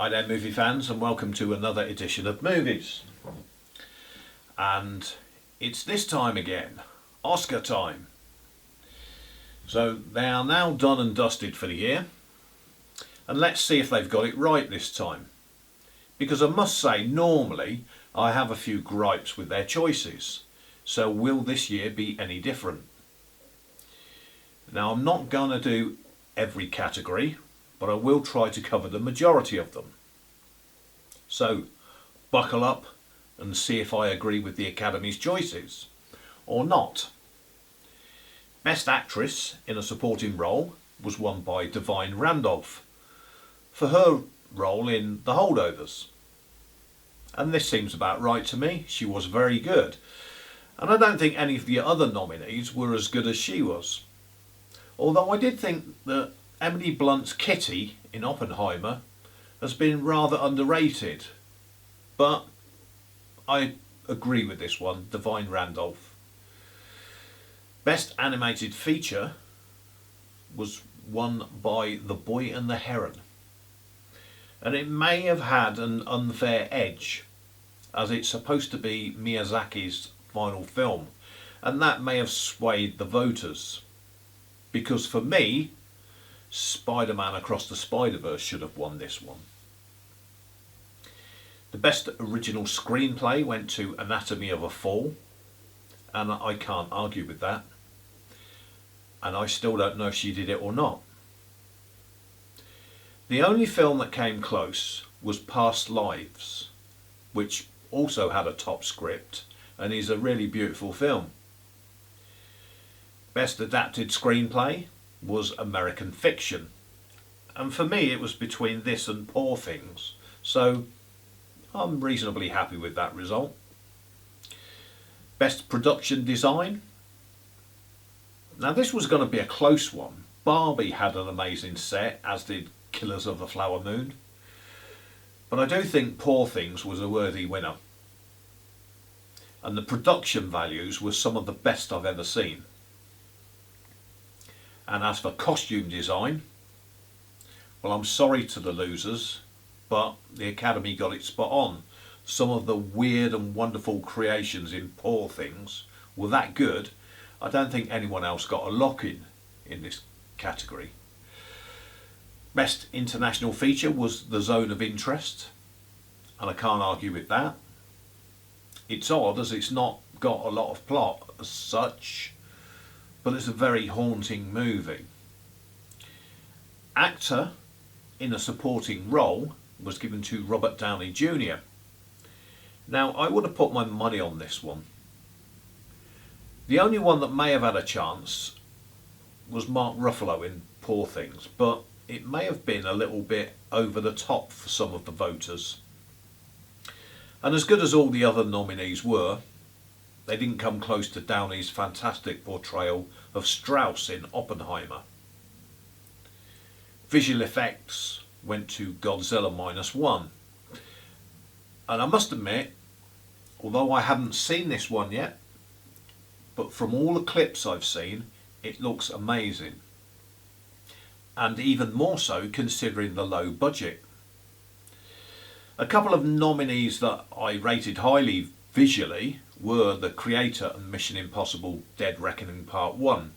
Hi there movie fans, and welcome to another edition of Movies. And it's this time again, Oscar time. So they are now done and dusted for the year, and let's see if they've got it right this time. Because I must say, normally I have a few gripes with their choices, so will this year be any different? Now I'm not going to do every category, but I will try to cover the majority of them. So, buckle up and see if I agree with the Academy's choices, or not. Best Actress in a Supporting Role was won by Da'Vine Randolph for her role in The Holdovers. And this seems about right to me. She was very good. And I don't think any of the other nominees were as good as she was. Although I did think that Emily Blunt's Kitty in Oppenheimer has been rather underrated. But I agree with this one, Da'Vine Randolph. Best Animated Feature was won by The Boy and the Heron. And it may have had an unfair edge, as it's supposed to be Miyazaki's final film, and that may have swayed the voters. Because for me, Spider-Man Across the Spider-Verse should have won this one. The Best Original Screenplay went to Anatomy of a Fall, and I can't argue with that. And I still don't know if she did it or not. The only film that came close was Past Lives, which also had a top script and is a really beautiful film. Best Adapted Screenplay was American Fiction, and for me it was between this and Poor Things, so I'm reasonably happy with that result. Best Production Design. Now this was going to be a close one. Barbie had an amazing set, as did Killers of the Flower Moon, but I do think Poor Things was a worthy winner. And the production values were some of the best I've ever seen. And as for costume design, well, I'm sorry to the losers, but the Academy got it spot on. Some of the weird and wonderful creations in Poor Things were that good, I don't think anyone else got a lock-in in this category. Best International Feature was The Zone of Interest, and I can't argue with that. It's odd as it's not got a lot of plot as such, but it's a very haunting movie. Actor in a Supporting Role was given to Robert Downey Jr. Now I would have put my money on this one. The only one that may have had a chance was Mark Ruffalo in Poor Things, but it may have been a little bit over the top for some of the voters. And as good as all the other nominees were, they didn't come close to Downey's fantastic portrayal of Strauss in Oppenheimer. Visual effects went to Godzilla -1. And I must admit, although I haven't seen this one yet, but from all the clips I've seen, it looks amazing. And even more so considering the low budget. A couple of nominees that I rated highly visually were The Creator and Mission Impossible Dead Reckoning Part 1.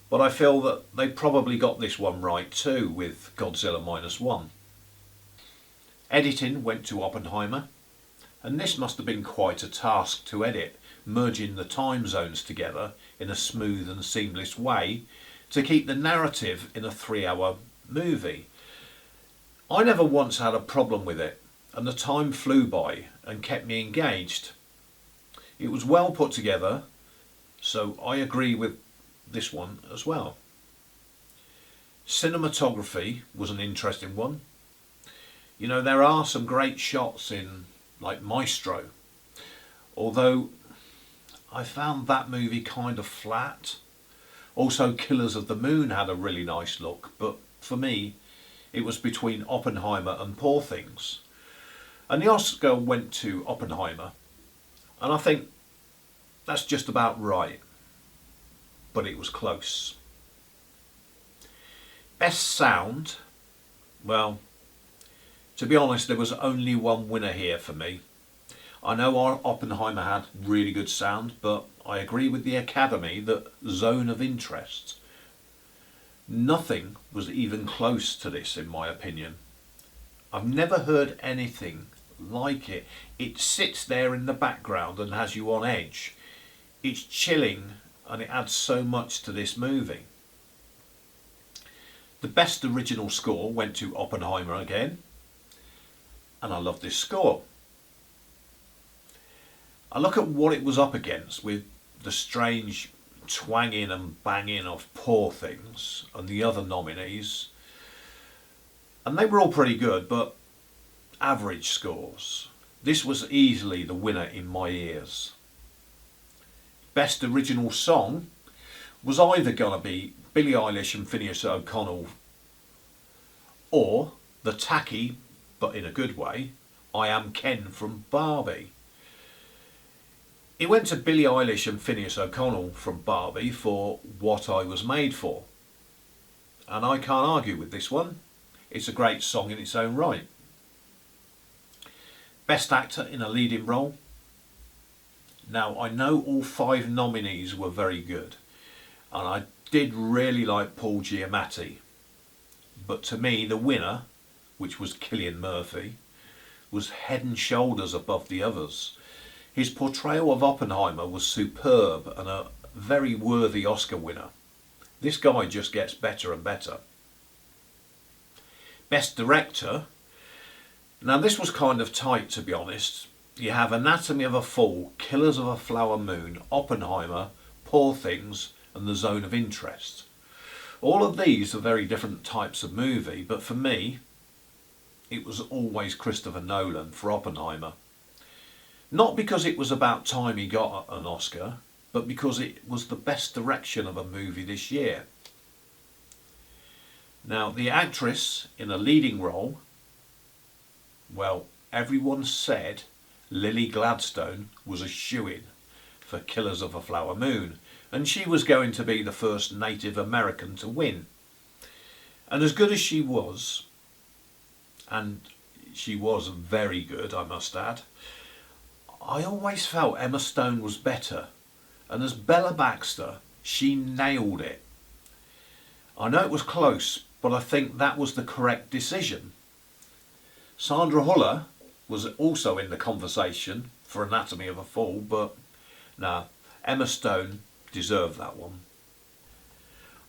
But I feel that they probably got this one right too with Godzilla -1. Editing went to Oppenheimer, and this must have been quite a task to edit, merging the time zones together in a smooth and seamless way to keep the narrative in a 3-hour movie. I never once had a problem with it, and the time flew by and kept me engaged. It was well put together, so I agree with this one as well. Cinematography was an interesting one. You know, there are some great shots in, like Maestro, although I found that movie kind of flat. Also, Killers of the Moon had a really nice look, but for me it was between Oppenheimer and Poor Things. And the Oscar went to Oppenheimer, and I think that's just about right, but it was close. Best Sound, well, To be honest, there was only one winner here for me. I know our Oppenheimer had really good sound, but I agree with the Academy that Zone of Interest. Nothing was even close to this in my opinion. I've never heard anything like it. It sits there in the background and has you on edge. It's chilling and it adds so much to this movie. The best original score went to Oppenheimer again, and I love this score. I look at what it was up against with the strange twanging and banging of Poor Things and the other nominees, and they were all pretty good, but average scores. This was easily the winner in my ears. Best original song was either going to be Billie Eilish and Phineas O'Connell, or the tacky, but in a good way, I Am Ken from Barbie. It went to Billie Eilish and Phineas O'Connell from Barbie for What I Was Made For. And I can't argue with this one. It's a great song in its own right. Best actor in a leading role. Now, I know all 5 nominees were very good, and I did really like Paul Giamatti. But to me, the winner, which was Cillian Murphy, was head and shoulders above the others. His portrayal of Oppenheimer was superb and a very worthy Oscar winner. This guy just gets better and better. Best Director. Now this was kind of tight, to be honest. You have Anatomy of a Fall, Killers of a Flower Moon, Oppenheimer, Poor Things and The Zone of Interest. All of these are very different types of movie, but for me it was always Christopher Nolan for Oppenheimer. Not because it was about time he got an Oscar, but because it was the best direction of a movie this year. Now, the actress in a leading role, well, everyone said Lily Gladstone was a shoo-in for Killers of a Flower Moon, and she was going to be the first Native American to win. And as good as she was, and she was very good, I must add, I always felt Emma Stone was better, and as Bella Baxter, she nailed it. I know it was close, but I think that was the correct decision. Sandra Huller was also in the conversation for Anatomy of a Fall, but nah, Emma Stone deserved that one.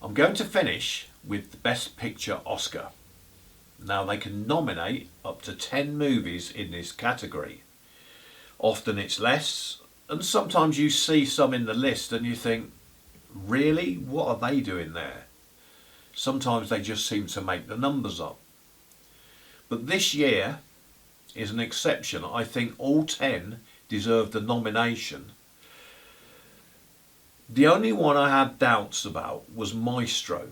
I'm going to finish with the Best Picture Oscar. Now, they can nominate up to 10 movies in this category. Often it's less, and sometimes you see some in the list and you think, really? What are they doing there? Sometimes they just seem to make the numbers up. But this year is an exception. I think all 10 deserved a nomination. The only one I had doubts about was Maestro.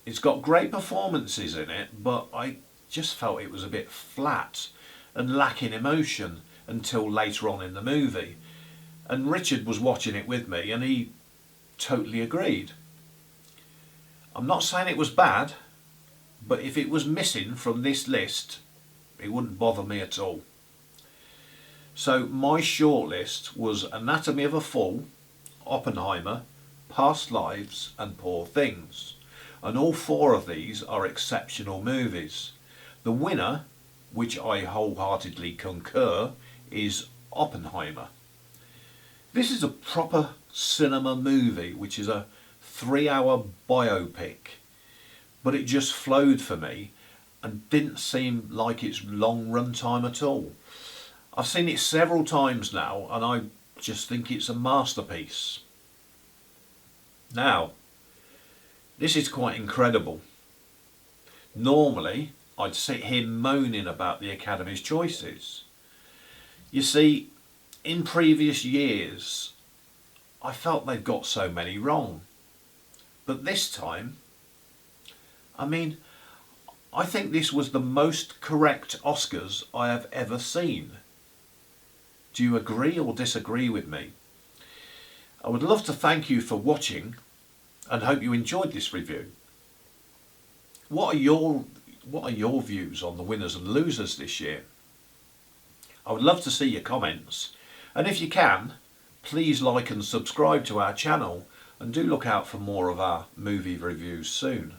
It's got great performances in it, but I just felt it was a bit flat and lacking emotion until later on in the movie. And Richard was watching it with me and he totally agreed. I'm not saying it was bad, but if it was missing from this list, it wouldn't bother me at all. So my shortlist was Anatomy of a Fall, Oppenheimer, Past Lives and Poor Things. And all 4 of these are exceptional movies. The winner, which I wholeheartedly concur, is Oppenheimer. This is a proper cinema movie, which is a 3-hour biopic, but it just flowed for me and didn't seem like its long run time at all. I've seen it several times now and I just think it's a masterpiece. Now, this is quite incredible. Normally, I'd sit here moaning about the Academy's choices. You see, in previous years, I felt they've got so many wrong. But this time, I think this was the most correct Oscars I have ever seen. Do you agree or disagree with me? I would love to thank you for watching and hope you enjoyed this review. What are your What are your views on the winners and losers this year? I would love to see your comments, and if you can, please like and subscribe to our channel, and do look out for more of our movie reviews soon.